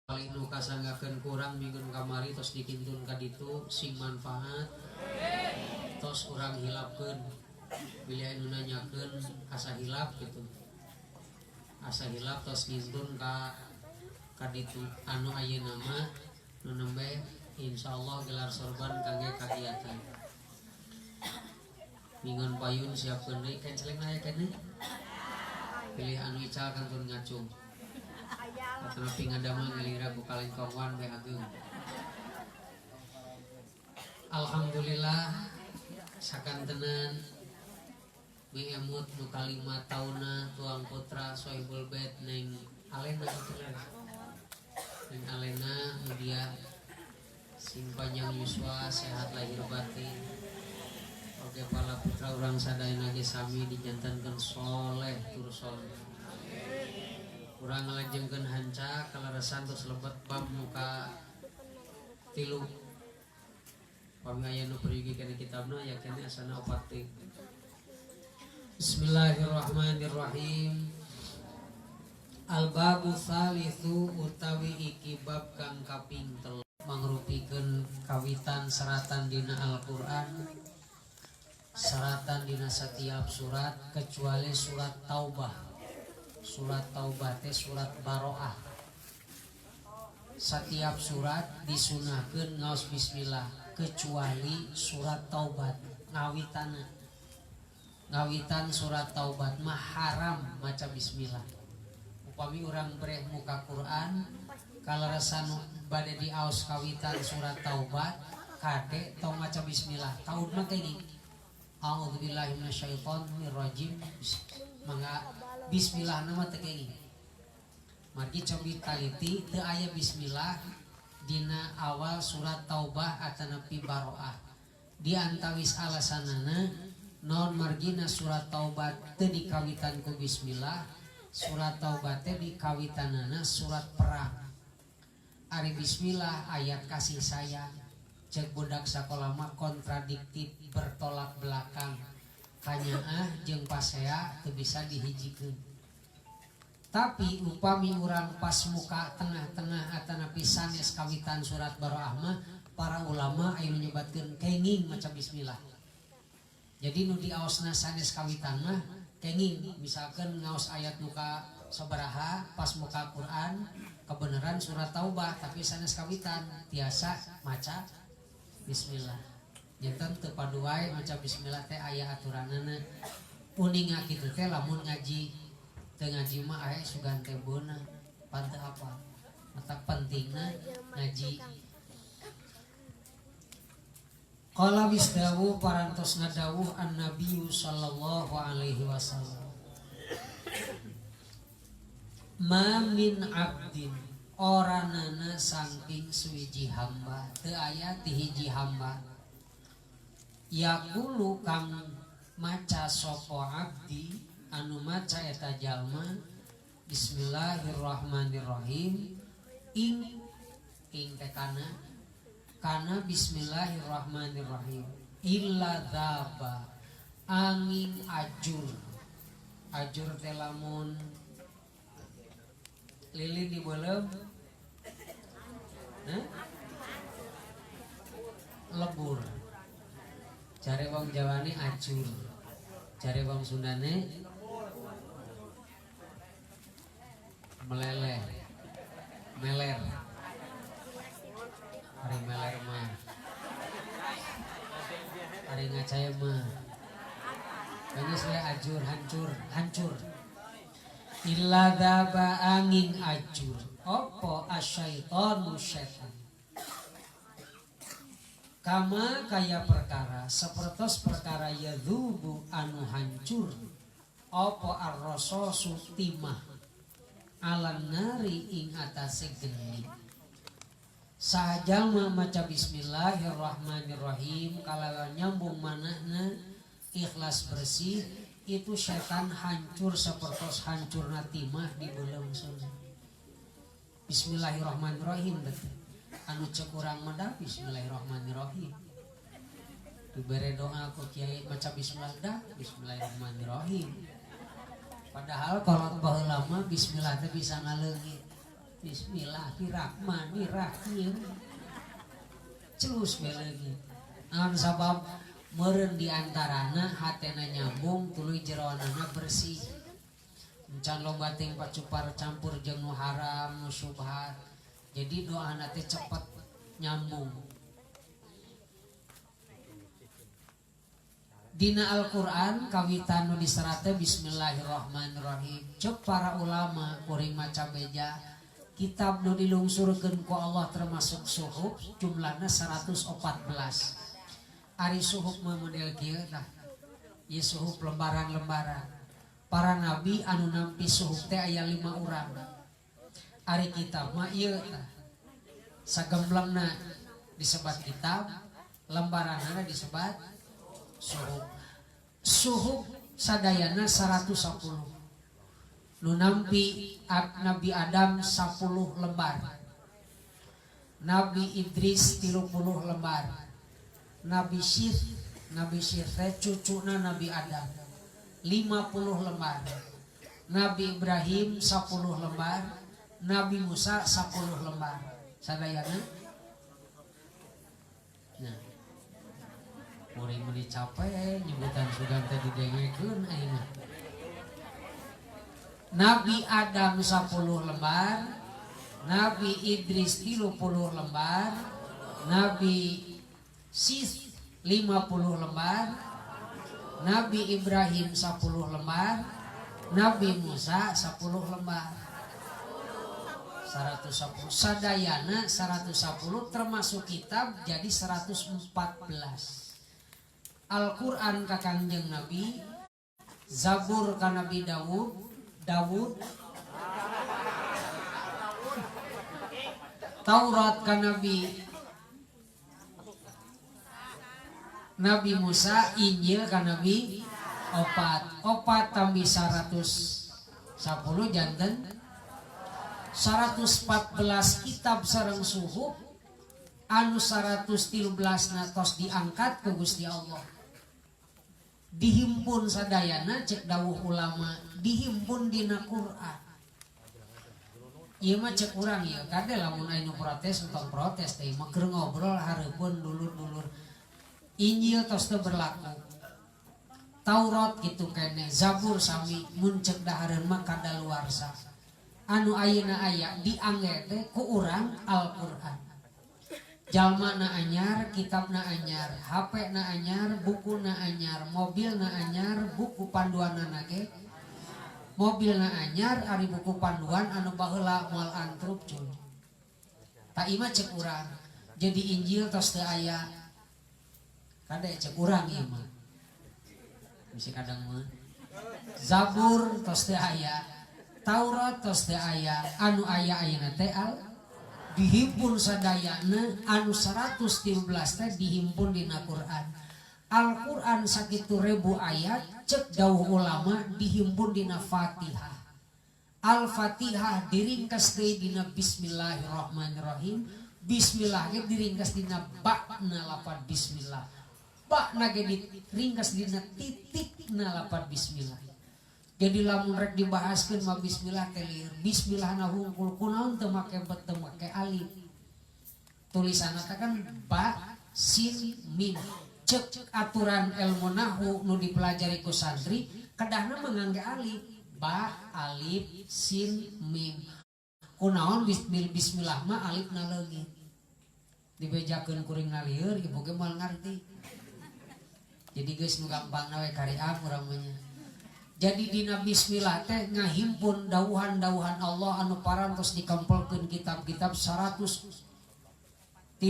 paling nu kasanggakeun kurang minggu kamari tos dikintun ka ditu sing manfaat tos urang hilapkeun bila anu nanyakeun asa hilap gitu, asa hilap tos ngintun ka ditu anu ayeuna mah nu nembe insyaallah gelar sorban kangge kagiatan mingon payun siapkeun deui kenceleng aya keneh pilih anu ical kantun ngacung tapi ngadamel ngelira bukalin kongwan be ageung. Alhamdulillah sakantenan miemut nu kalima tauna tuang putra sohibul bait neng alena neng alena mudia sing panjang yuswa sehat lahir batin oge pala putra urang sadayana ge sami dijantankeun soleh tur soleh. Urang ngalajengkeun hanca kalarasan tos lebet bab muka 3 pami aya nu perigi kana kitabna ya kene asana 4 teh. Bismillahirrahmanirrahim. Al-babu tsalitsu utawi iki bab kang kaping 3 mangrupikeun kawitan seratan dina Al-Qur'an, seratan dina setiap surat kecuali surat Taubah. Surat Taubah teh surat Baroah. Setiap surat disunahkeun ngaos bismillah kecuali surat Taubat. Ngawitan surat Taubat mah haram maca bismillah. Upami urang breh muka Quran kalarasan bade diaos kawitan surat Taubat kade tong maca bismillah. Taun mah teh a'udzubillahi minasyaitonir rajim. Mangga bismillah nama tekeni margi cobi taliti teu aya bismillah dina awal surat Taubah atanapi Baroah. Di antawis alasanana non margina surat Taubah teu dikawitan ku bismillah, surat Taubah teh dikawitanana surat perang. Ari bismillah ayat kasih sayang cek budak sakola mah kontradiktif bertolak belakang. Kanyaah jeung pasea teu bisa dihijikeun. Tapi upami urang pas muka tengah-tengah atanapi sanes kawitan surat Baroah mah para ulama aya nyebatkeun kenging maca bismillah. Jadi nu diaosna sanes kawitan mah kenging, misalkan ngaos ayat muka sabaraha pas muka Quran kebenaran surat Taubah tapi sanes kawitan tiasa maca bismillah. Jantan teu padu wae maca bismillah teh aya aturanana. Uninga kitu teh lamun ngaji teu ngaji mah aya sugan teh beuna panteu apa. Mata pentingna ngaji. Qala wisdawu parantos ngadawuh an-nabiy sallallahu alaihi wasallam. Ma min abdin oranana saking suwiji hamba teu aya ti hiji hamba yaqulu kang maca sapa abdi anu maca eta jalma bismillahirrahmanirrahim ing teh kana bismillahirrahmanirrahim illa dzaba angin ajur teh lamun lilin di beuleum lebur. Cari wong Jawane acur, cari wong Sundane meleleh, meler. Hari meler mah, hari ngacaya mah. Ini saya ajur, hancur. Illa daba angin ajur, opo asyaitonu setan. Kama kaya perkara sapertos perkara yadzubu anu hancur apa ar-rasasu timah alan nari ing atase geni. Sajama maca bismillahirrahmanirrahim kalawan nyambung manahna ikhlas bersih itu setan hancur sapertos hancurna timah di beuleum sun. Bismillahirrahmanirrahim betul. Anu cek urang mah bismillahirrahmanirrahim. Dibere doa ku kiai maca bismillah dah bismillahirrahmanirrahim. Padahal kalau baheula mah bismillah teh bisa ngaleungit. Bismillahirrahmanirrahim. Celus belegi. Naon sabab meureun diantarana hatena nyambung tuluy jeroanana bersih. Encan loba teh pacupar campur jeung nu haram nu syubhat. Jadi doana teh cepet nyambung. Dina Al-Quran kawitan nu diserate Bismillahirrahmanirrahim. Cek para ulama kuring maca beja kitab nu dilungsurkeun ku Allah termasuk suhuf jumlahna 114. Ari suhuf mah model kieu tah. Ieu suhuf lembaran-lembaran. Para nabi anu nampi suhuf teh aya 5 urang. Ari kitab mah ieu tah. Sagemblengna disebat kitab, lembaranna disebat suhuf. Suhuf sadayana 110. Nu nampi Nabi Adam 10 lembar. Nabi Idris 30 lembar. Nabi Syir teh cucuna Nabi Adam 50 lembar. Nabi Ibrahim 10 lembar. Nabi Musa 10 lembar. Sadayana. Nah, kuring meuli capek nyebutan sugan teh didengekeun ayeuna. Nabi Adam 10 lembar, Nabi Idris 30 lembar, Nabi Syith 50 lembar, Nabi Ibrahim 10 lembar, Nabi Musa 10 lembar. 110 sadayana 110 termasuk kitab jadi 114. Al-Quran ka Kangjeng Nabi, Zabur ka Nabi Dawud, Taurat ka Nabi Musa, Injil ka Nabi opat tambi 110 janten 114 kitab sareng suhuf anu 113 natos diangkat ke Gusti Allah. Dihimpun sadayana cek dawuh ulama dihimpun dina Quran. Ieu mah cek urang ieu kade lamun anu protes entong protes teh mah keur ngobrol hareupeun dulur-dulur. Injil tos teu berlaku. Taurat kitu kene, Zabur sami mun cek dahareun mah kadaluarsa. Anu ayeuna aya diangge teh ku urang Al-Qur'an. Jalmana anyar, kitabna anyar, HP na anyar, buku na anyar, mobil na anyar, buku panduan na ge. Mobil na anyar, ari buku panduan anu baheula moal antrup cuy. Ta ima cek urang. Jadi Injil tos teu aya. Kade cek urang ieu mah. Bisi kadang mah. Zabur tos teu aya. Taurat tos teu aya. Anu aya ayeuna teh dihimpun sadayana anu 113 teh dihimpun dina Quran. Al-Quran sakitu 1000 ayat cek dawuh ulama dihimpun dina Fatihah. Al-Fatihah diringkas deui dina Bismillahirrahmanirrahim. Bismillah ge diringkas dina ba-na lapad bismillah. Ba-na ge diringkas dina titikna lapad bismillah. Jadi lamun rek dibahaskeun mah bismillah teh lieur. Bismillah na hungkul kunaon teu make bet teu make alif. Tulisanna teh kan ba sin mim. Cek aturan ilmu nahwu nu dipelajari ku santri kadahna mangangge alif. Ba alif sin mim. Kunaon bismillah mah alifna leungit. Dibejakeun kuring nalieur ibu ge moal ngarti. Jadi geus nu gampangna we kariam urang mah. Jadi dina bismillah teh ngahimpun dawuhan-dawuhan Allah anu parantos dikumpulkeun kitab-kitab 113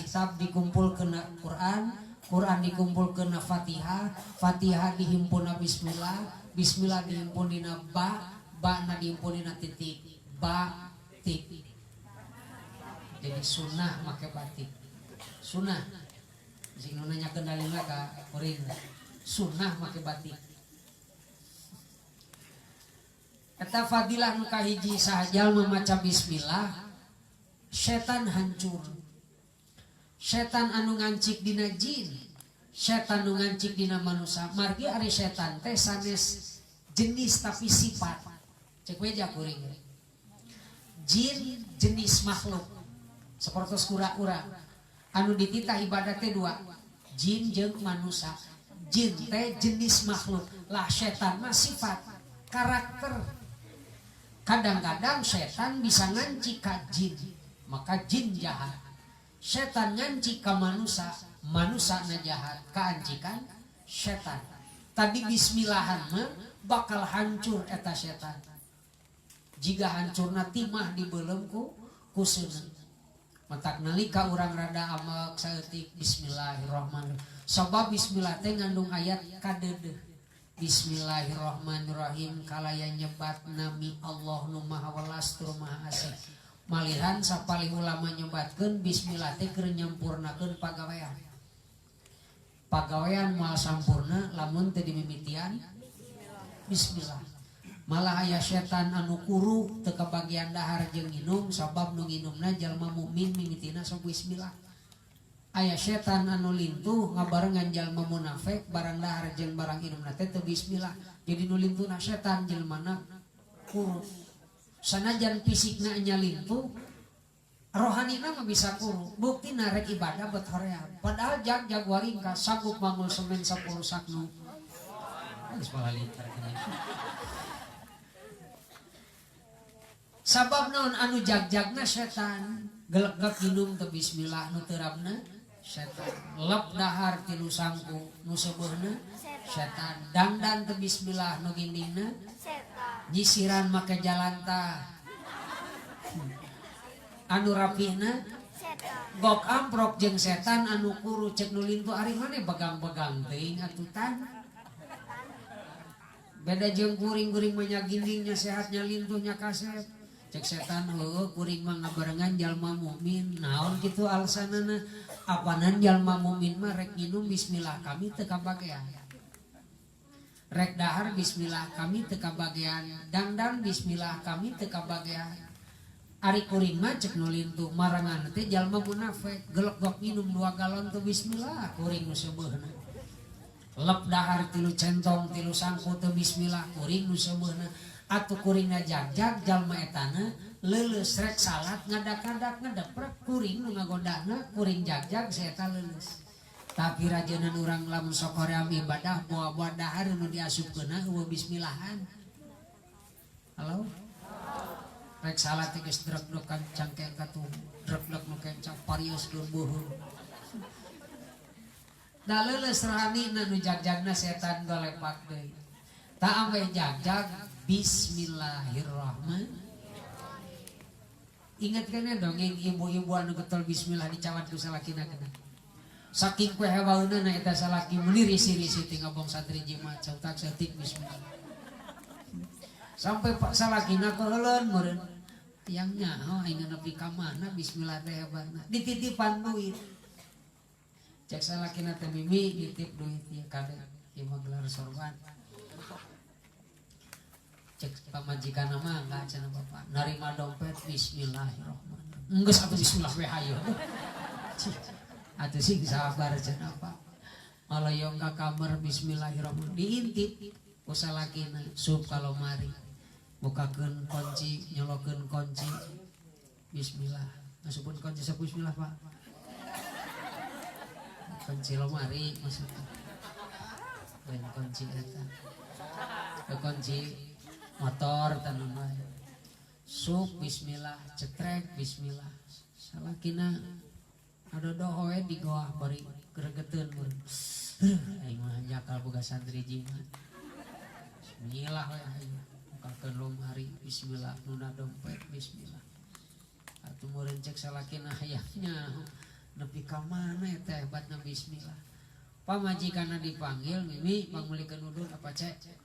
kitab dikumpulkeun Quran, Quran dikumpulkeun Fatihah, Fatihah dihimpun bismillah, bismillah dihimpun dina ba-na dihimpun dina titik, batik. Jadi sunnah make batik. Sunnah. Sing nu nanyakeun dalilna ka kuring. Sunnah make batik. Kata fadilah nu kahiji sahajal memaca bismillah setan hancur. Setan anu ngancik dina jin, setan anu ngancik dina manusia. Margi ari setan teh sanes jenis tapi sifat. Cek we ja kuring. jin jenis makhluk seperti kura-kura anu dititah ibadatnya dua, jin jeung manusia. Jin teh jenis makhluk, lah setan mah sifat karakter. Kadang-kadang setan bisa nganci ka jin, maka jin jahat. Setan nganci ka manusia, manusia na jahat, kaancikan setan. Tadi bismillahan mah bakal hancur eta setan. Jika hancurna timah dibelem ku kusuna. Matak nalika urang rada amak saeutik bismillahirrahmanirrahim. Sabab bismillah teh ngandung ayat kadeudeuh. Bismillahirrahmanirrahim kalaya nyebat nami Allah nu maha welas tur maha asih. Malihan sapalih ulama nyebatkeun bismillah teh keur nyampurnakeun pagawean. Pagawean moal sampurna lamun teu dimimitian bismillah. Malah aya setan anu kuru teu kabagian dahar jeung nginum sabab nu nginumna jalma mukmin mimitina sok bismillah. Aya setan anu lintuh ngabarengan jalma munafik barang dahar jeung barang inumna teh teu bismillah. Jadi nu lintuhna setan jelmana kuru. Sanajan fisikna nya lintuh, rohanina mah bisa kuru. Buktina rek ibadah bet hoream. Padahal jag-jag waring ka sanggup mangul semen 10 saknu. Geus palalitar kana. Sabab naon anu jag-jagna setan, geleg-geleg minum teu bismillah nu teurapna setan. Lep dahar ti nu sangku nu seubeurna setan. Dangdan teu bismillah nu gindingna setan. Nyisiran make jalan tah anu rapihna setan. Gok amprok jeung setan anu kuru cek nu lintu ari maneh begang-begang teuing atutan. Beda jeung kuring-kuring mah nya gindingnya sehatnya lintuhnya kasep. Cek setan heueuh kuring mah ngabarengan jalma mukmin. Naon kitu alasanana? Apanan jalma mukmin mah rek nginum bismillah kami teu kabagean. Rek dahar bismillah kami teu kabagean. Dangdang bismillah kami teu kabagean. Ari kuring mah cek nu lintuh marangan teh jalma munafik, geleg-gok minum 2 galon teu bismillah kuring nu seubeuna. Lep dahar 3 centong 3 sangku teu bismillah kuring nu seubeuna. Atuh kuringna jag-jag jalma etana leuleus rek salat ngadak-ngadak ngadeprek kuring nu ngagodana kuring jag-jag saeta leuleus. Tapi rajeunan urang lamun sok hoream ibadah boa-boa dahar nu diasupkeunna eueuh bismillahan. Halo? Rek salat geus drek-drekan cangkeng katuh drek-drek nu kencang parios leubuhun. Da leuleus rohanina nu jag-jagna setan golepak deui. Ta ampe jag-jag bismillahirrahmanirrahim. Ingat kan ya dongeng ibu-ibu anu getol bismillah dicawan ku salakina kana. Saking kue hebauna na eta salaki meuli risi-risi ti ngobong santri jimat cautak setik bismillah. Sampai pak salakina keuleun meureun. Tiang nyaho aing nepi ka mana bismillah teh hebatna. Dititipan duit. Cek salakina teh mimi nitip duit ieu kade ieu mah gelar sorban. Cek pamajikan nama enggak cenah bapak narima dompet bismillahirrahmanirrahim geus atuh bismillah we hayu atuh sing sabar cenah pak malayong ka kamar bismillahirrahmanirrahim diintip ku salakina sup ka lomari bukakeun kunci nyolokeun kunci bismillah masukkeun kunci sa bismillah pak kunci lomari masukkeun lain kunci eta kunci motor tanam bae sup bismillah cetrek bismillah salakina ada doa di goah bari gregeteun meureun aing mah jakal boga santri jimat bismillah we aing bukakeun lomari bismillah nuna dompet bismillah atuh meureun cek salakina hayangnya nepi ka mana eta hebatna bismillah pamajikanna dipanggil mimi pangmulikeun udun apa cek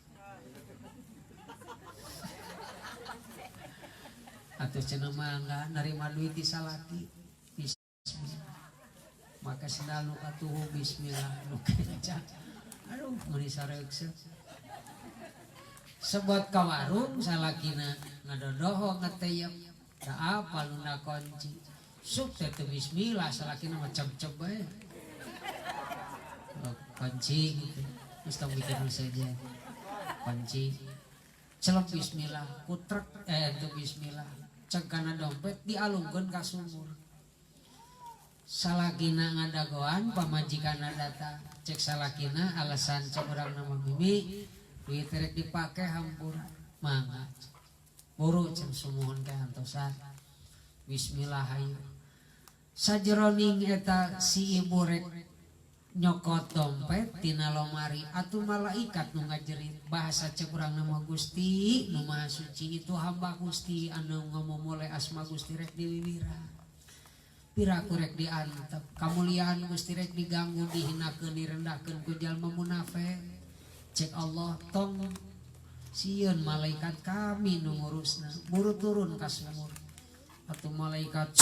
atuh cenah mah narima duit di salaki bismillah maka sendal nu atuh bismillah nu kencang aduh meuli sareukseut sebot ka warung salakina ngadodoho ngeteyep da apa luna kunci sup teh bismillah salakina mah cep-cep bae kunci gitu geus tong bikin saja kunci celep bismillah kutrek itu bismillah cek kana dompet dialungkeun ka sumur. Salakina ngadagoan pamajikanna datang cek salakina alasan cek urang nama mimi duit rek dipake hampura mangga buru cek sumuhun ke antosan bismillah hayu sajroning eta si ibu rek nyokot dompet tina lomari atuh malaikat nu ngajerit bahasa cek urang nama Gusti nu Maha Suci itu hamba Gusti anu ngamomole asma Gusti rek diwiwira piraku rek diantep kamuliaan Gusti rek diganggu dihinakeun direndahkeun ku jalma munafik cek Allah tong sieun malaikat kami nu ngurusna buru turun ka sumur atuh malaikat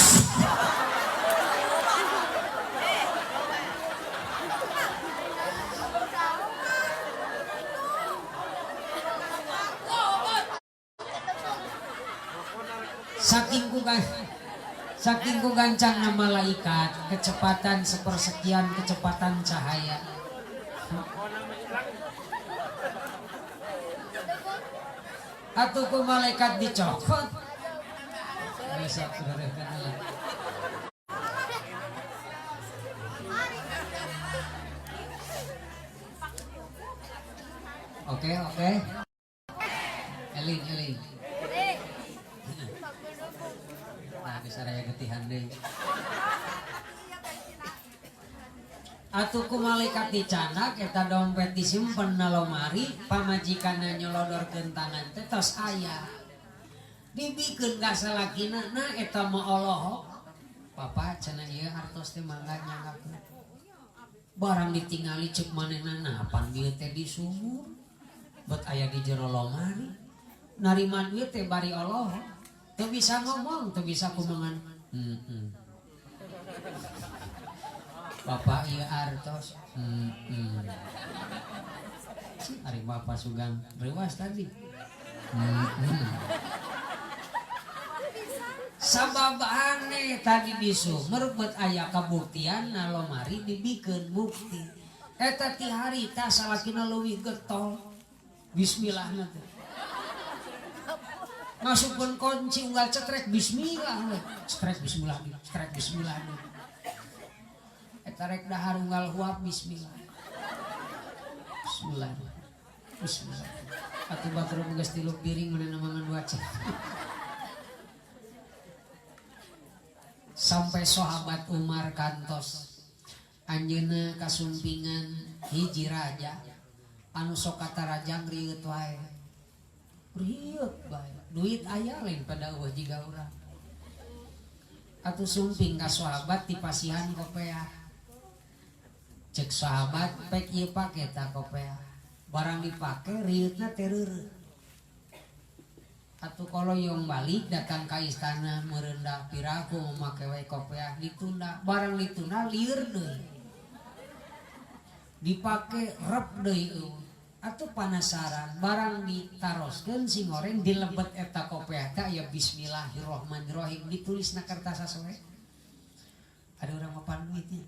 saking ku gancangna malaikat kecepatan sepersekian kecepatan cahaya atuh ku malaikat dicokot oke eling nah disaraya getihan deui atuh ku malaikat dicanak eta dompet disimpen na lomari pamajikanna nyolodorkeun tangan teh tos aya dibikeun ka salakina nah eta mah Allah papa cenah ieu hartos teh mangga nyanggakeun barang ditingali ceuk manehna napan dieu teh di sumur bet aya di jero lomari narima duit teh bari Allah teu bisa ngomong teu bisa kumangan Bapak ieu artos ari Bapak sugang rewas tadi sabab aneh tadi di sumur bet aya kabuktian na lomari dibikeun bukti eta ti harita salakina leuwih getol bismillah teh masukkeun kunci unggal cetrek bismillah cetrek bismillah cetrek bismillah eta rek dahar unggal huap bismillah bismillah bismillah atuh batur geus tilu piring meunana mangan waca sampai sahabat Umar kantos anjeunna kasumpingan hiji raja anu sok katarajang rieuh wae rieuh bae duit aya lain pada eueuh jiga urang atuh sumping ka sahabat dipasihan kopeah cek sahabat pek ieu pake ta kopeah barang dipake rieuhna teh reureuh atuh koloyong balik datang ka istana merendah piraku make wae kopeah ditunda barang ditunda lieur deui dipake rep deui eueuh atuh panasaran barang ditaroskeun si ngoreng dilebet eta kopeah teh aya bismillahirrahmanirrahim ditulisna kertas asoe ada urang mapan duitnya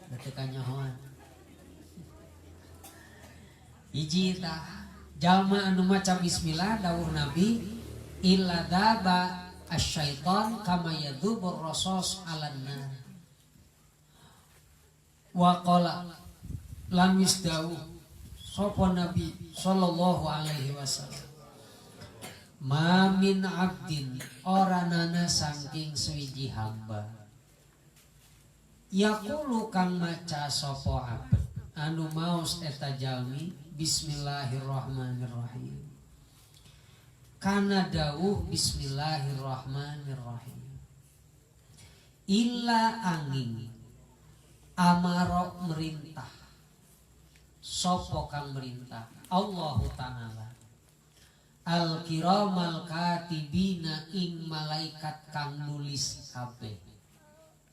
da teu kanyohoan hiji tah jalma anu maca bismillah dawuh Nabi illa daba asyaiton kama yadubur rasos alan nar wa qala lam yusdau sapa Nabi sallallahu alaihi wasallam ma min abdin oranana saking suwiji hamba yaqulu kang maca sapa abd anu maos eta jalmi bismillahirrahmanirrahim kana dawuh bismillahirrahmanirrahim illa angin amaro merintah sopo kang merintah Allahu ta'ala al-kiramal katibina ing malaikat kang nulis kabeh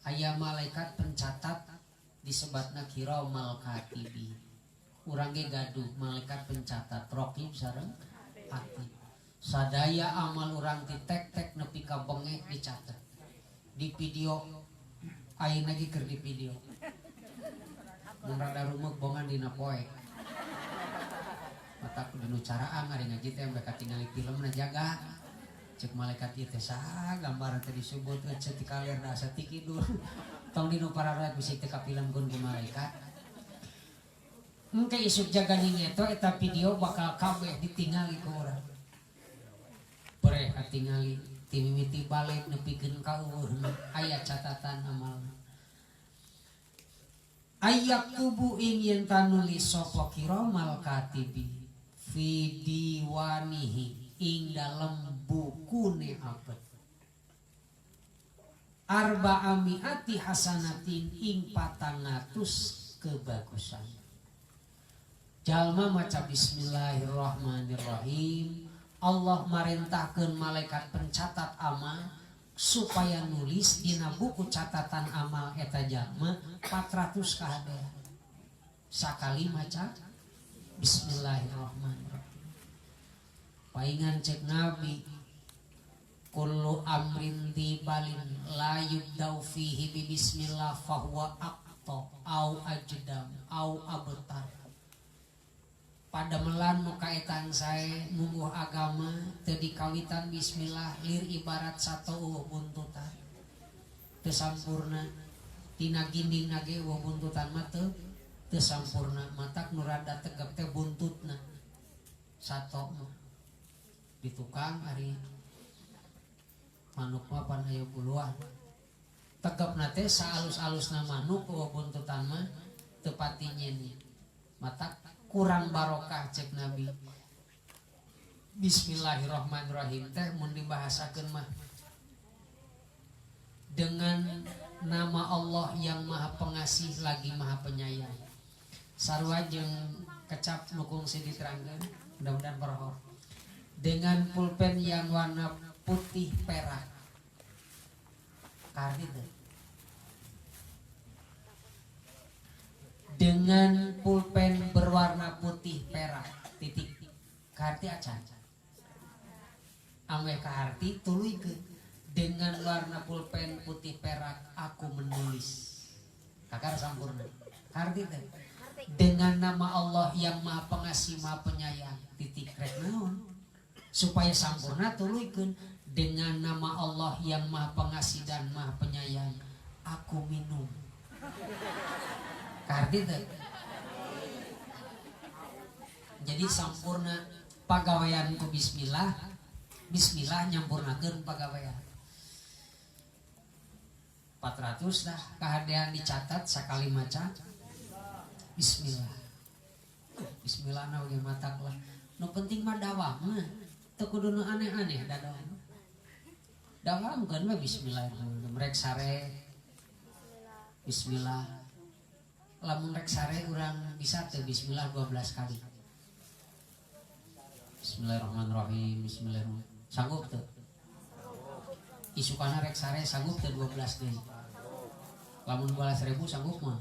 aya malaikat pencatat disebatna kiramal katibi urang ge gaduh malaikat pencatat raqib sareng atid sadaya amal urang ti tek-tek nepi ka bengek dicatet di video ayeuna ge keur di video mun rada rumeuk bongan dina poe mata kudu nu caraan ari ngaji teh mereka tinggali film na jaga cek malaikat ieu teh saha gambar teh disebut cek ti kaler da asa ti kidul tong dinu pararat bisik teh kapilengkeun ku malaikat engke isuk jaga ningeto eta video bakal kabeh ditingali ku urang bere katingali ti mimiti balik nepikeun ka eueuhna aya catatan amal ayak tubuh ingin tanulis sapa kiramal katibi fi diwanihi ing dalem bukune abet arba'amiati hasanatin ing 400 kebagusan jalma maca bismillahirrahmanirrahim Allah marentahkeun malaikat pencatat amal supaya nulis dina buku catatan amal eta jalma 400 kahadean sakali maca bismillahirrahmanirrahim paingan cek nabi kullu amrin tibalin la yubdau fihi bi bismillah fahuwa aqta au ajdam au abtar pada melan nu kaetan sae mungguh agama teu dikawitan bismillah lir ibarat satou buntutan teu sampurna tina ginding nage buntutan mah teu sampurna matak nu rada tegep teh buntutna sato mah di tukang ari manuk mah pan aya buluan tegepna teh saalus-alusna manuk buntutan mah teu pati nyenyi matak kurang barokah cek nabi bismillahirrahmanirrahim teh mun dibahasakeun mah dengan nama Allah yang maha pengasih lagi maha penyayang sarua jeung kecap nukung si diterangkeun mudah-mudahan parohor dengan pulpen yang warna putih perak kardi teh dengan pulpen berwarna putih perak titik karti acan ameh kaharti tuluykeun dengan warna pulpen putih perak aku menulis kakar sampurna karti teh dengan nama Allah yang maha pengasih maha penyayang titik rek naon supaya sampurna tuluykeun dengan nama Allah yang maha pengasih dan maha penyayang aku minum kardi teh jadi sampurna pagawean ku bismillah nyampurnakeun pagawean 400 dah kahadean dicatat sakali maca bismillah na oge matak lah nu penting mah dawam mah teu kudu nu aneh-aneh dawam kan mah bismillah rek sare bismillah lamun rek sare urang bisa teu bismillah 12 kali bismillahirrahmanirrahim bismillahirrahmanirrahim sanggup teu isukana rek sare sanggup teu 12 deui lamun 12.000 sanggup mah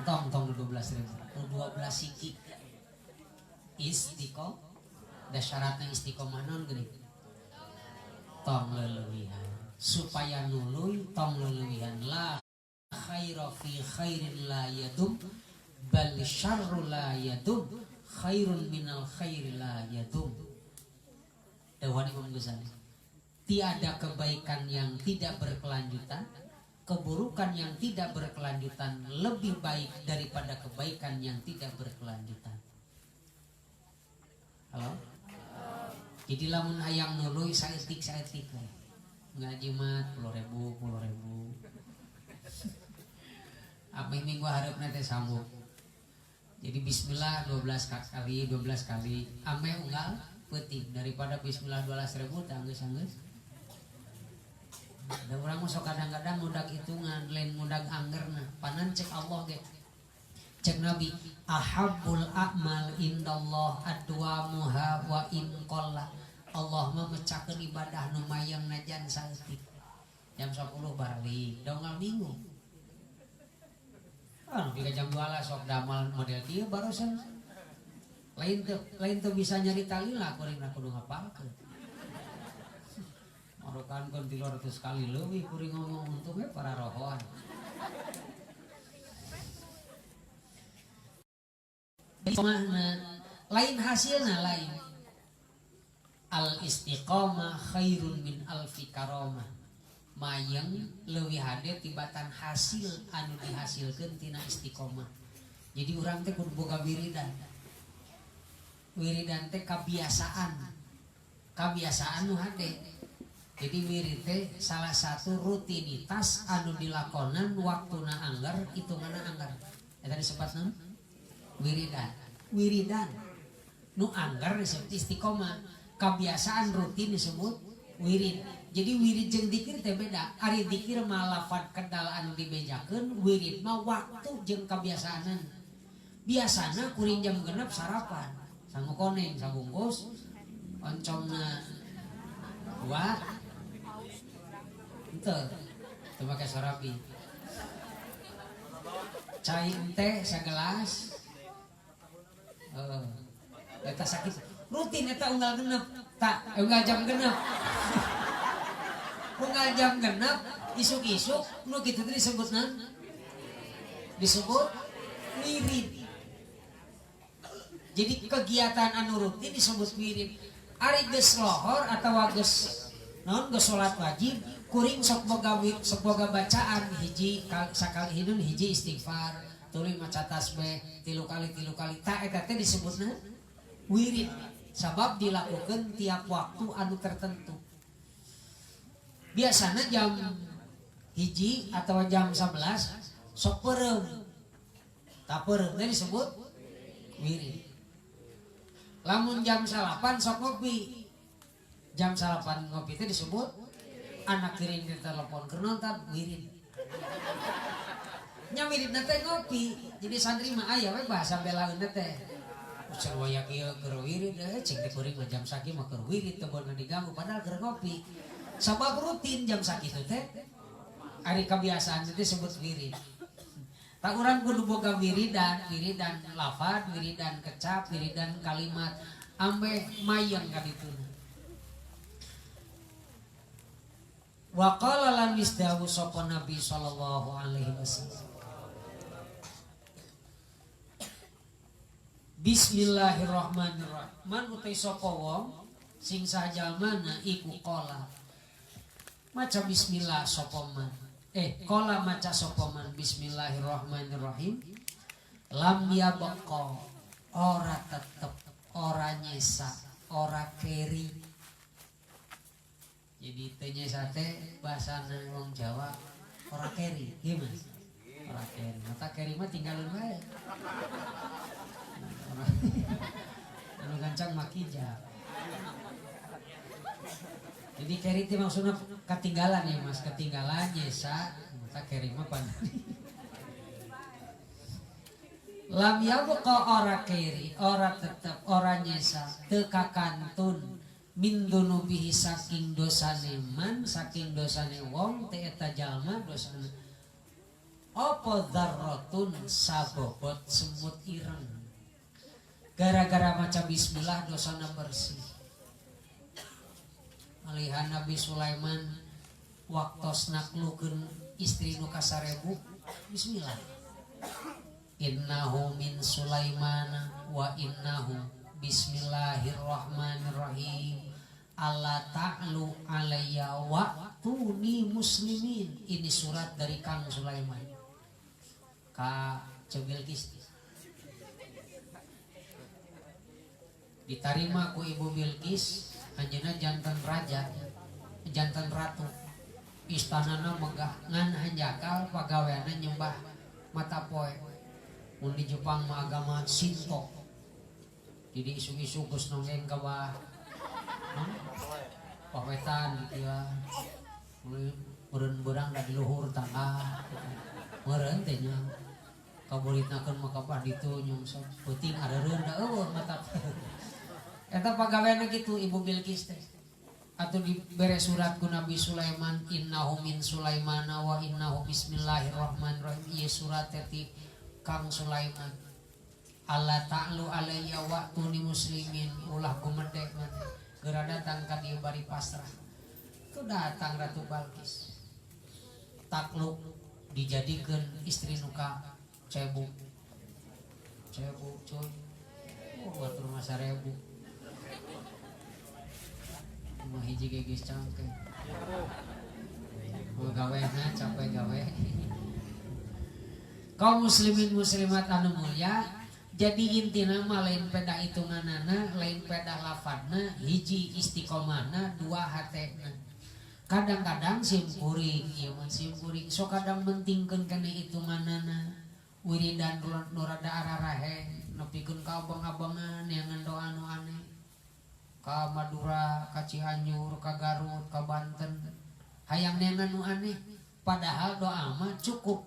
tong 12.000 12 siki istiqomah da syaratna istiqomah naon geuning tong leulewihan supaya nuluy tong leulewihan la khaira fi khairin la yadum bal syarru la yadum khairun minal khairi la yadum Dewan Imam Ghazali tiada kebaikan yang tidak berkelanjutan keburukan yang tidak berkelanjutan lebih baik daripada kebaikan yang tidak berkelanjutan halo jadi lamun hayang nuluy saeutik ngaji mah 10.000 Abis minggu harapna teh sambung. Jadi bismillah 12 kali ame unggal peuting daripada bismillah 12.000 teh geus. Da urang mah sok kadang-kadang mudag hitungan lain mudag anggerna. Panan cek Allah ge. Cek Nabi ahabbul a'mal indallah adwamuha wa in qalla. Allah mah mecakeun ibadah nu mayang najan saeutik. Jam 10 balik, da unggal bingung. Jika jam 2 sok damal model dia barusan lain tuh bisa nyari tali lah kuring kudu ngapalkeun marokan kon 300 kali leuwih kuring ngomong untungnya para rohoan lain hasilna lain. Al istiqomah khairun min alfi karomah. Mayang leuwih hade tibatan hasil anu dihasilkeun tina istiqomah. Jadi urang teh kudu boga wiridan. Wiridan teh kebiasaan nu hade. Jadi wirid teh salah satu rutinitas anu dilakonan waktuna anggar hitunganna anggar. Eta disebut naon? Wiridan. Nu anggar disebut istiqomah. Kebiasaan rutin disebut wirid. Jadi wirid jeung dzikir teh beda. Ari dzikir mah lafaz kedal anu dibejakeun, wirid mah waktu jeung kebiasaanan. Biasana kuring jam 6 sarapan. Sangu koneng sabungkus. Oncomna 2. Teu make sarapi. Cai teh sagelas. Eta sakit. Rutin eta unggal genep. Unggal jam genep. Unggal jam genep isuk-isuk nu kitu teh disebutna disebut wirid. Jadi kegiatan anu rutin disebut wirid. Ari geus lohor atawa geus naon geus salat wajib kuring sok boga bacaan hiji sakali hideung hiji istighfar, tuluy maca tasbih 3 kali ta eta teh disebutna wirid. Sabab dilakukan tiap waktu anu tertentu. Biasanya jam hiji atau jam 11 sok pereum. Tak pereum teh disebut wirid. Lamun jam 8 sok ngopi. Jam 8 ngopi teh disebut anak kirim di telepon keur nonton wirid. Nya wiridna teh ngopi. Jadi santri mah aya we bahasa belaeunna teh. Sarwaya kieu keur wirid cing teh kuring jam sakieu mah keur wirid teu beuna diganggu padahal keur ngopi. Sabab rutin jam sakitu teh ari kebiasaan teh disebut wirid. Tak urang kudu boga wiridan lafaz, wiridan kecap, wiridan kalimat ambe mayang ka dituna. Wa qala lan misdawu sapa Nabi sallallahu alaihi wasallam. Bismillahirrahmanirrahim. Man utai sapa wong sing sajalmana iku qala maca bismillah sapa man. Qala maca sapa man bismillahirrahmanirrahim. Lam yabqa ora tetep, ora nyesa, ora keri. Jadi teu nyesa teh bahasana wong Jawa ora keri, gimana? Ora keri. Mata keri mah tinggalin wae. Anu gancang makija. Jadi keri itu maksudnya ketinggalan ya mas, ketinggalan nyesa, maka keri mah pan. Lam yabqa ora keri, ora tetep, ora nyesa, teu kakantun min dunubihi saking dosane man, saking dosane wong teh eta jalma dosana. Apa dzarratun sabobot semut ireng. Gara-gara maca bismillah dosana bersih. Malihan Nabi Sulaiman waktos naklukeun istri nu kasarebu bismillah. Innahu min Sulaiman wa innahu bismillahirrahmanirrahim. Alla ta'lu alayya wa tuni muslimin. Ini surat dari Kang Sulaiman ka Bilqis. Diterima ku Ibu Bilqis, anjeunna jantan raja, jantan ratu. Istanana megah ngan hanjakal pagaweana nyembah mata poe. Mun di Jepang mah agama Shinto. Jadi isu-isu geus nonggeng ka bawah. Pawetan gitu ya. Meureun-beurang da di luhur tangga. Meureun teh nya. Kaburitnakeun mah ka ditu nyungsep peuting areureun da eueuh mata. Eta pagaweana kitu Ibu Bilqis teh. Atuh dibere surat ku Nabi Sulaiman, innahu min Sulaimana wa innahu bismillahirrahmanirrahim. Ieu surat teh Kang Sulaiman. Alla ta'lu alayya wa tuni muslimin. Ulah gumedek man. Geura datang ka dieu bari pasrah. Itu datang Ratu Balqis. Takluk dijadikeun istri nu ka cebuk. Cebuk cuy. batur mah 1000. Mah hiji geus cangke. Gawena capek gawe. Kaum muslimin muslimat anu mulia, jadi intina mah lain peda hitunganana, lain peda lafadna, hiji istiqomahna, dua hatena. Kadang-kadang sim kuring, ieu mah sim kuring, so kadang mentingkeun kana hitunganana. Wiridan nu rada ararahe, nepikeun ka abang-abangan yang doa anu aneh. Ka Madura, ka Cianjur, ka Garut, ka Banten. Hayang neangan nu aneh. Padahal doa mah cukup.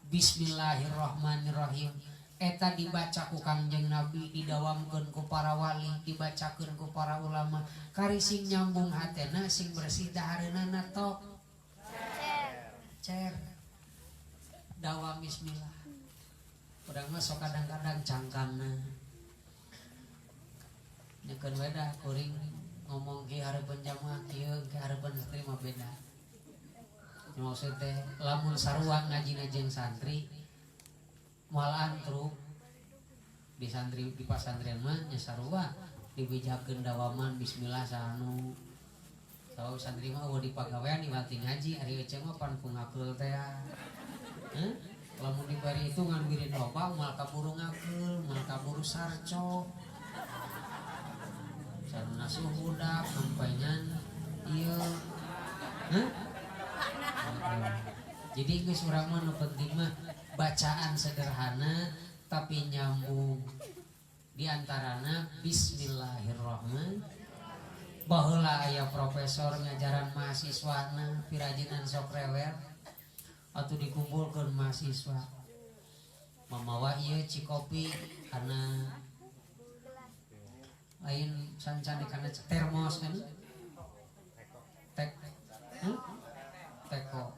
Bismillahirrahmanirrahim. Eta dibaca ku Kangjeng Nabi, didawamkeun ku para wali, dibacakeun ku para ulama. Kari sing nyambung hatena, sing bersih dahareunana tok. Cer. Dawam bismillah. Urang mah sok kadang-kadang cangkangna. Nyekeun we da kuring ngomong ki hareupeun jamaah kieu, ki hareupeun santri mah beda. Maksud teh lamun sarua ngajina jeung santri moal antruk di santri di pasantren mah nya sarua dibijakeun dawaman bismillah sanu. Saha santri mah eueuh di pagawean diwanti ngaji ari ece mah pan pungakeul teh. Lamun dibari itu ngan wirid loba moal kaburu ngakeul, moal kaburu sarco. Sarana suh budak sampeyan ieu. Jadi geus urang mah nu penting mah bacaan sederhana tapi nyambung. Di antarana bismillahirrahmanirrahim. Baheula aya profesor ngajaran mahasiswana pirajinan sok rewel atuh dikumpulkeun mahasiswa. Mamawa ieu cikopi kana lain sancan kana termos kan. Teko.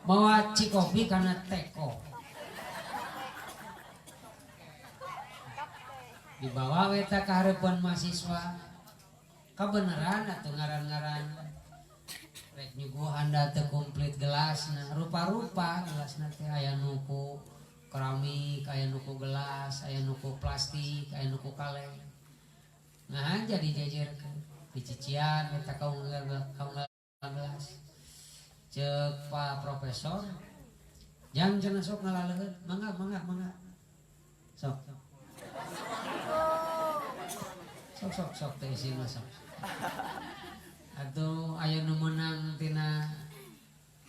Mawa cikopi karena teko. Dibawa weta ka hareupeun mahasiswa. Kabeneran atuh ngaran-ngaran rek nyuguhan da teu komplit gelasna. Rupa-rupa gelasna teh aya nuku keramik, aya nuku gelas, aya nuku plastik, aya nuku kaleng. Nah jadi jajarkeun dicician eta kaum gelas. Ceuk Pak Profesor, jang cenah sok ngalaleuheun. Mangga. Sok teh isi mah sok. Atuh aya nu meunang tina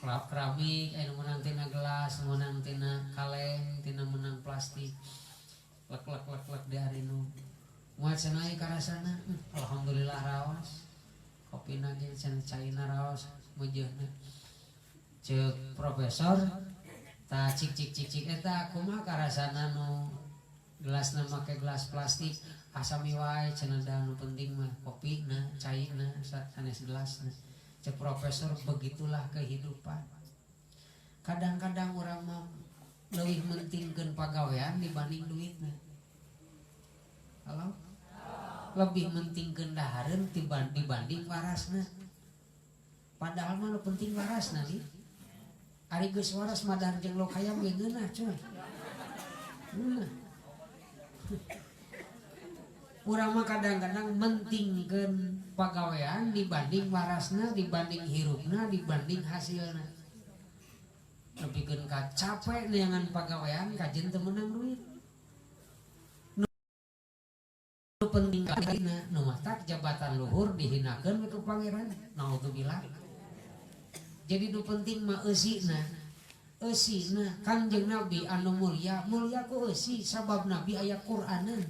keramik, aya nu meunang tina gelas, nu meunang tina kaleng, tina meunang plastik. Lek di hari nu moal cenah ieu karasana, alhamdulillah raos. Kopina ge cenah caina raos meujeunna. Ceuk profesor, ta cik eta kumaha karasana nu gelasna make gelas plastik, asami wae cenah da nu penting mah kopina, caina, sanes gelasna. Ceuk profesor, begitulah kehidupan. Kadang-kadang urang mah leuwih mentingkeun pagawean dibanding duitna. Halo? Lebih mentingkeun dahareun dibanding warasna. Padahal mah nu penting warasna nih. Ari geus waras mah dahar jeung lok hayam ge geunah coy. Urang mah kadang-kadang mentingkeun pagawean dibanding warasna, dibanding hirupna, dibanding hasilna. Nepikeun ka capek neangan pagawean kajen teu meunang duit. Nu penting kadina nu matak jabatan luhur dihinakeun ku pangeran. Naudzubillah. Jadi nu penting mah eusina Kangjeng Nabi anu mulia ku eusi sabab Nabi aya Qur'aneun.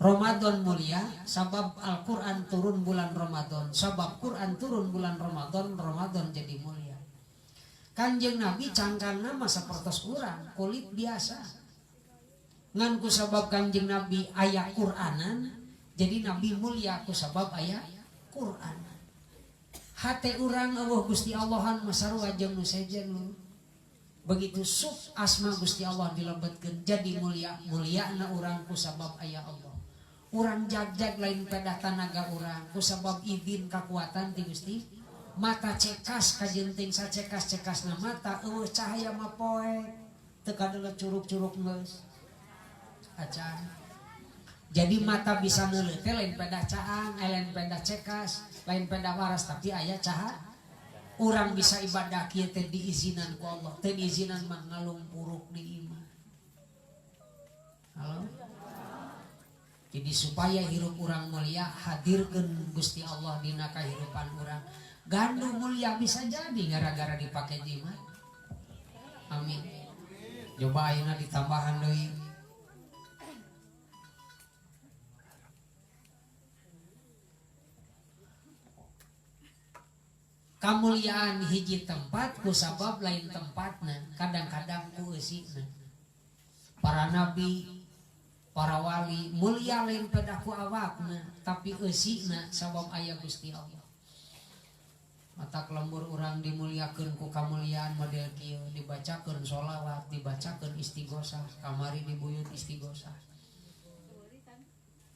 Ramadan mulia sabab Al-Qur'an turun bulan Ramadan, sabab Qur'an turun bulan Ramadan jadi mulia. Kangjeng Nabi cangkangna mah sapertos urang, kulit biasa. Ngan ku sabab Kangjeng Nabi aya Qur'anan, jadi Nabi mulia ku sabab aya Qur'an. Hate urang eueuh Gusti Allahan masarua jeung nu sejen. Begitu sub asma Gusti Allah dilebetkeun jadi muliana urang ku sabab aya Allah. Urang jag-jag lain pedah tanaga urang ku sabab izin kakuatan ti Gusti mata cekas kajenting sacekas-cekas na mata cahaya mah poe teu kadeuleut curug-curug geus acan. Jadi mata bisa neuleut teh lain peda caang, lain peda cekas, lain peda waras tapi aya cahaya. Urang bisa ibadah kieu teh diizinan ku Allah, teu diizinan mah ngalumpuruk di imah. Halo? Jadi supaya hirup urang mulia hadirkeun Gusti Allah dina kahirupan urang. Gandu mulia bisa jadi gara-gara dipake jimat. Amin. Coba ayeuna ditambahan deui. Kamuliaan hiji tempat ku sabab lain tempatna, kadang-kadang ku eusina. Para nabi, para wali mulia lain pada ku awakna, tapi eusina sabab aya Gusti Allah. Mata lembur urang dimuliakeun ku kamuliaan model kieu, dibacakeun sholawat, dibacakeun istighosah, kamari dibuyut istighosah.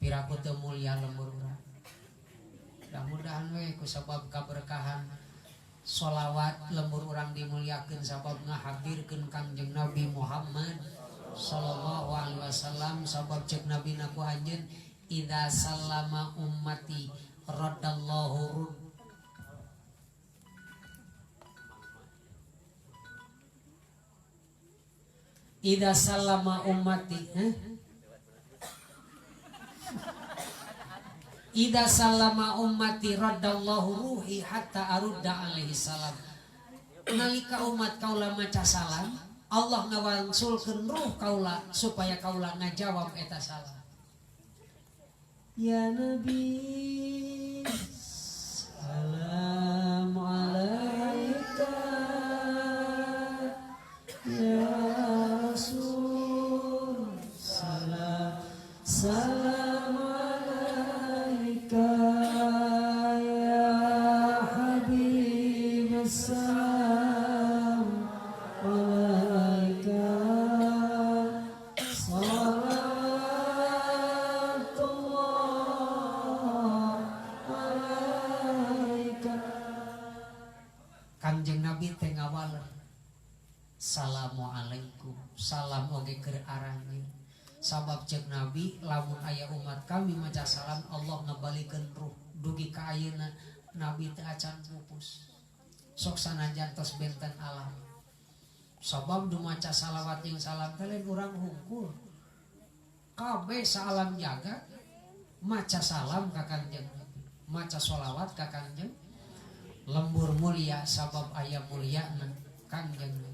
Piraku teu mulia lembur urang. Mudah-mudahan we ku sabab kaberkahan sholawat lembur urang dimuliakeun sabab ngahadirkeun Kangjeng Nabi Muhammad sallallahu alaihi wasallam. Sabab cek Nabi naku anjeun idza sallama ummati raddallahu idza sallama ummati Ida salama ummati raddallahu ruhi hatta arudda alaihi salam. Nalika umat kaula maca salam, Allah ngawangsulkeun ruh kaula supaya kaula ngajawab eta salam. Ya Nabi salam alaika ya Rasul salam salam Assalamualaikum salam oge keur arangnya. Sabab cek Nabi lamun aya umat kami maca salam Allah ngabalikeun ruh dugi ka ayeuna Nabi teu acan pupus sok sanajan tos benten alam. Sabab du maca salawat jeung salam teh lain urang hungkul kabeh salam jagat maca salam ka Kangjeng Nabi, maca sholawat ka Kangjeng lembur mulia sabab aya mulyana Kangjeng Nabi.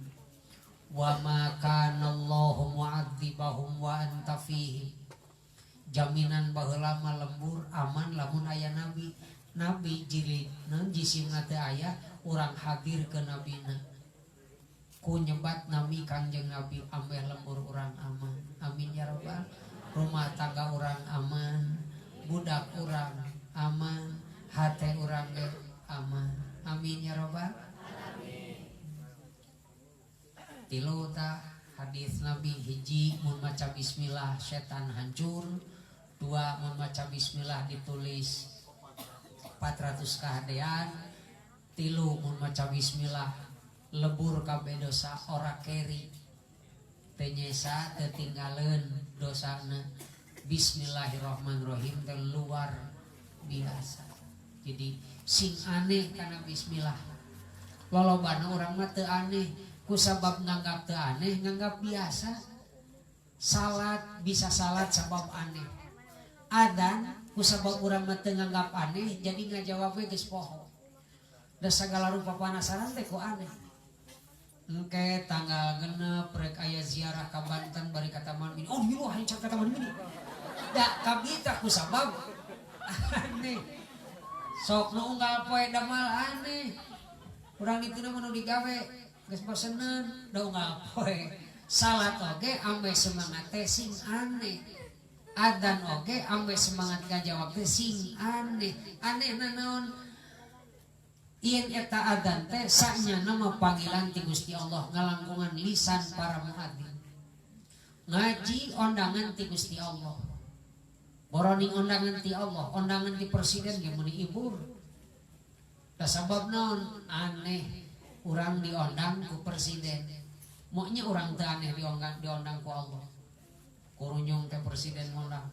Wa ma kana Allahu mu'adzibahum wa anta fihi. Jaminan baheula mah lembur aman lamun aya nabi. Nabi jilid naon jisimna teu aya urang hadir ke nabina. Ku nyebat nami Kangjeng Nabi ameh lembur urang aman. Amin ya rabbal. Rumah tangga urang aman, budak urang aman, hate urang ge aman. Amin ya rabbal. Tilu ta hadis Nabi hiji mun maca bismillah setan hancur, dua mun maca bismillah ditulis 400 kahadean, tilu mun maca bismillah lebur kabeh dosa ora keri penyesa tetinggaleun dosana. Bismillahirrahmanirrahim teh luar biasa. Jadi sing aneh kana bismillah lolobana urang mah teu aneh kusabab nganggap teu aneh, nganggap biasa. Salat bisa salat sabab aneh. Adzan kusabab urang mah teu nganggap aneh, jadi ngajawab we geus poho. Da sagala rupa panasaran teh ku aneh. Engke tanggal 6 rek aya ziarah ka Banten bari ka Taman Mini. Oh, ieu hancur ka Taman Mini. Da kabita kusabab aneh. Sok nu unggal poe damal aneh. Urang ditu mah nu digawe geus bosenan da unggal poe. Salat oge ambe semangat teh sing aneh. Adzan oge ambe semangat ngajawab teh sing aneh. Anehna naon? Ieun eta adzan teh sanyana mah panggilan ti Gusti Allah ngalangkungan lisan para muadzin. Ngaji ondangan ti Gusti Allah. Boroning ondangan ti Allah, ondangan ti presiden ge meuni ibur. Sabab naon aneh urang diondang ku presiden. Maunya urang teu aneh diondang ku Allah. Kurunyung ke presiden ngundang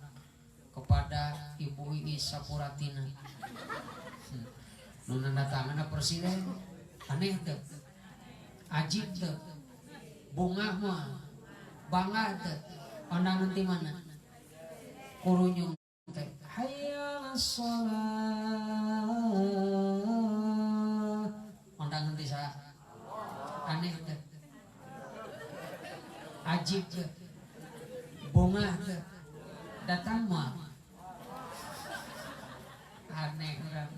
kepada Ibu Iis Sapuratina. Nu nandatanganna presiden aneh teu? Ajib teu? Bunga mah bangga teu? Ondangan ti mana? Kurunyung teh hayya shalah. Ondangan ti saha? Aneh teu? Ajib teu? Bunga teu? Datang mah aneh urang.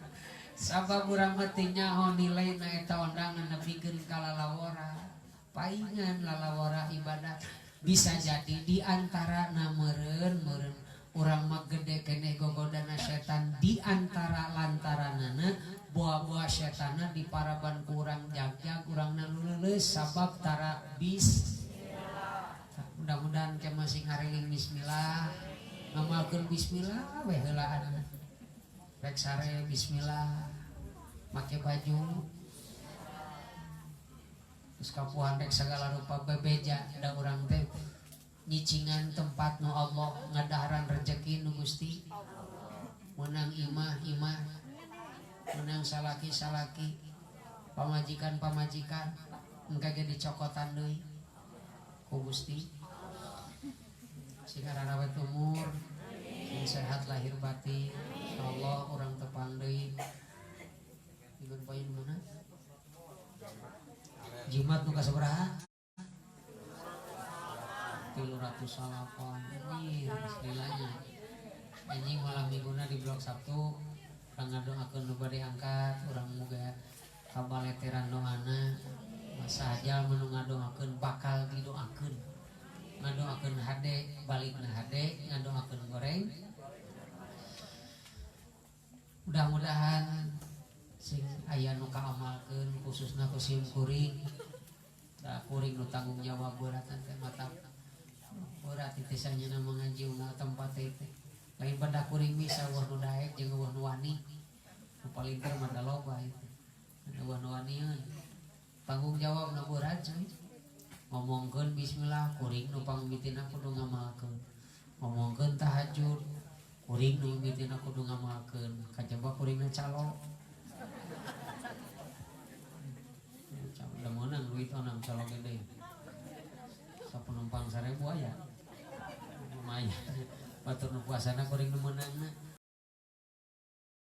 Sabab urang meuting nyaho nilaina eta ondangan nepikeun ka lalawara. Paingan lalawara ibadat bisa jadi diantara meureun urang mah gede keneh gogodana setan diantara lantaranana buah-buah setanna diparaban ku urang jagjag urangna leuleus sabab tara mudah-mudahan ke masing ngareling bismillah ngamalkeun bismillah we heulaan rek sare bismillah make baju terus kapuhan rek segala rupa bebeja da urang teh nyicingan tempat nu Allah ngadaharan rezeki nu Gusti menang imah menang salaki pamajikan engke ge dicokotan deui ku Gusti sing arawet umur sing sehat lahir batin insyaallah urang tepang deui dikeun poin mana Jumat nu kasabaraha 308 ini istilahnya anjing malam mingguna di blok Sabtu urang ngadoakeun nu bade angkat urang muga kabaleteran doana masa aja menu ngadoakeun bakal didoakeun ngadoakeun hade balikna hade ngadoakeun goreng mudah-mudahan sing aya nu kaamalkeun khususna ku sim kuring da kuring nu tanggung jawab beuratan teh mata berat teh sanyana mengaji una tempat teh lain pada kuring bisa wah nu daek jeung wah nu wani nu paling teu mah da loba itu wah nu wanian tanggung jawab na berat cuy ngomongkeun bismillah kuring nu pangmitina kudu ngamalkeun ngomongkeun tahajud kuring nu mimitina kudu ngamalkeun kajaba kuringna calo udah menang duit onang calo gede sapenumpang 1000 aya lumayan batur nu puasana kuring nu meunangna